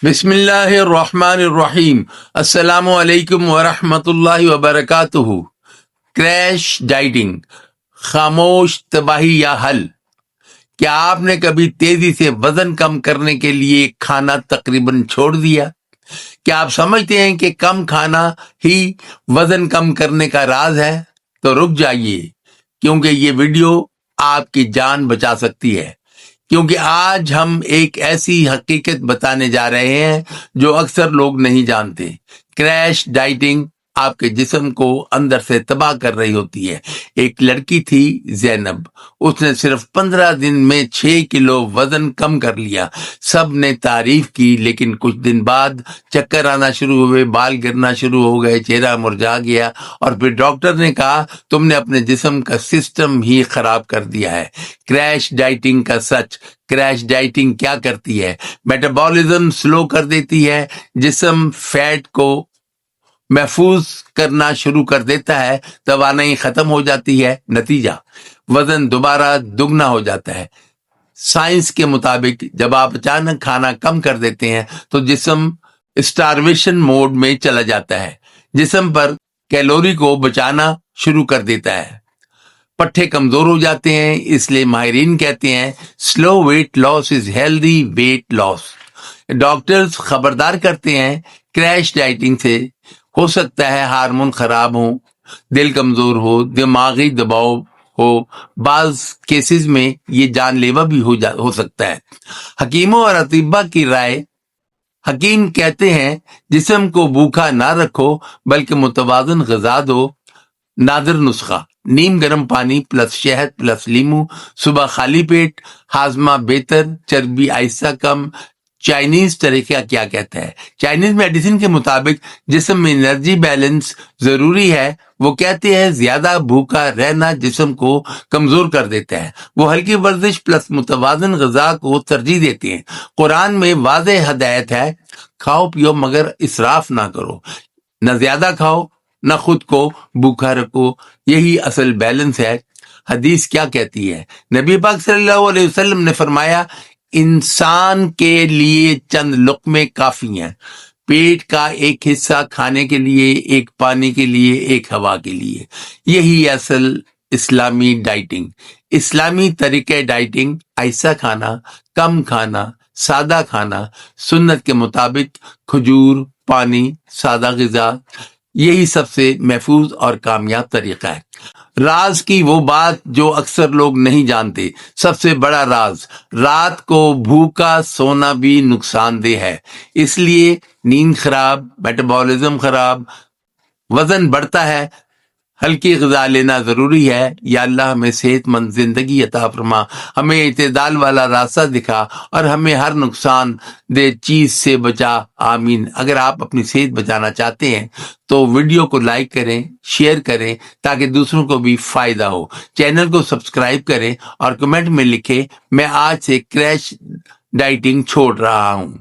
बिस्मिल्लाहिर्रहमानिर्रहीम। अस्सलामु अलैकुम वरहमतुल्लाहि वबरकातुहू। क्रैश डाइटिंग, खामोश तबाही या हल। क्या आपने कभी तेजी से वजन कम करने के लिए खाना तकरीबन छोड़ दिया? क्या आप समझते हैं कि कम खाना ही वजन कम करने का राज है? तो रुक जाइए, क्योंकि ये वीडियो आपकी जान बचा सकती है। क्योंकि आज हम एक ऐसी हकीकत बताने जा रहे हैं जो अक्सर लोग नहीं जानते। क्रैश डाइटिंग आपके जिस्म को अंदर से तबाह कर रही होती है। एक लड़की थी ज़ैनब, उसने सिर्फ 15 दिन में 6 किलो वजन कम कर लिया। सब ने तारीफ की, लेकिन कुछ दिन बाद चक्कर आना शुरू हुए, बाल गिरना शुरू हो गए, चेहरा मुरझा गया और फिर डॉक्टर ने कहा तुमने अपने जिस्म का सिस्टम ही खराब कर दिया है। क्रैश डाइटिंग का सच। क्रैश डाइटिंग क्या करती है? मेटाबॉलिज्म स्लो कर देती है, जिस्म फैट को महफूज करना शुरू कर देता है, तवानाई खत्म हो जाती है। नतीजा, वजन दोबारा दुगना हो जाता है। साइंस के मुताबिक जब आप अचानक खाना कम कर देते हैं तो जिस्म स्टारवेशन मोड में चला जाता है, जिस्म पर कैलोरी को बचाना शुरू कर देता है, पट्टे कमजोर हो जाते हैं। इसलिए माहिरीन कहते हैं slow weight loss is healthy weight loss. Doctors खबरदार करते हैं क्रैश डाइटिंग से हो सकता है हार्मोन खराब हो, दिल कमजोर हो, दिमागी दबाव हो, बाज केसेस में ये जानलेवा भी हो सकता है। हकीमों और अतिब्बा की राय, हकीम कहते हैं जिस्म को भूखा ना रखो बल्कि मुतवाज़न ग़िज़ा दो। नादिर नुस्खा, नीम गर्म पानी प्लस शहद प्लस लीमू, सुबह खाली पेट, हाजमा बेहतर, चर्बी आहिस्ता कम। चाइनीज तरीका क्या कहता है? चाइनीज मेडिसिन के मुताबिक जिस्म में एनर्जी बैलेंस जरूरी है। वो कहते हैं ज्यादा भूखा रहना जिस्म को कमजोर कर देता है। वो हल्की वर्जिश प्लस मुतवाज़न ग़िज़ा को तरजीह देते हैं। कुरान में वाज़ेह हदायत है, खाओ पियो मगर इसराफ ना करो। न ज्यादा खाओ न खुद को भूखा रखो, यही असल बैलेंस है। हदीस क्या कहती है? नबी पाक सल्लल्लाहु अलैहि वसल्लम ने फरमाया इंसान के लिए चंद लुक़मे काफी हैं। पेट का एक हिस्सा खाने के लिए, एक पानी के लिए, एक हवा के लिए। यही असल इस्लामी डाइटिंग। इस्लामी तरीके डाइटिंग, ऐसा खाना, कम खाना, सादा खाना, सुन्नत के मुताबिक खजूर, पानी, सादा ग़िज़ा, यही सबसे महफूज और कामयाब तरीका है। राज की वो बात जो अक्सर लोग नहीं जानते। सबसे बड़ा राज, रात को भूखा सोना भी नुकसानदेह है। इसलिए नींद खराब, मेटाबॉलिज्म खराब, वजन बढ़ता है, हल्की ग़िज़ा लेना ज़रूरी है। या अल्लाह हमें सेहतमंद ज़िंदगी अता फरमा, हमें इत्तेदाल वाला रास्ता दिखा और हमें हर नुकसान दे चीज़ से बचा। आमीन। अगर आप अपनी सेहत बचाना चाहते हैं तो वीडियो को लाइक करें, शेयर करें ताकि दूसरों को भी फ़ायदा हो। चैनल को सब्सक्राइब करें और कमेंट में लिखें मैं आज से क्रैश डाइटिंग छोड़ रहा हूँ।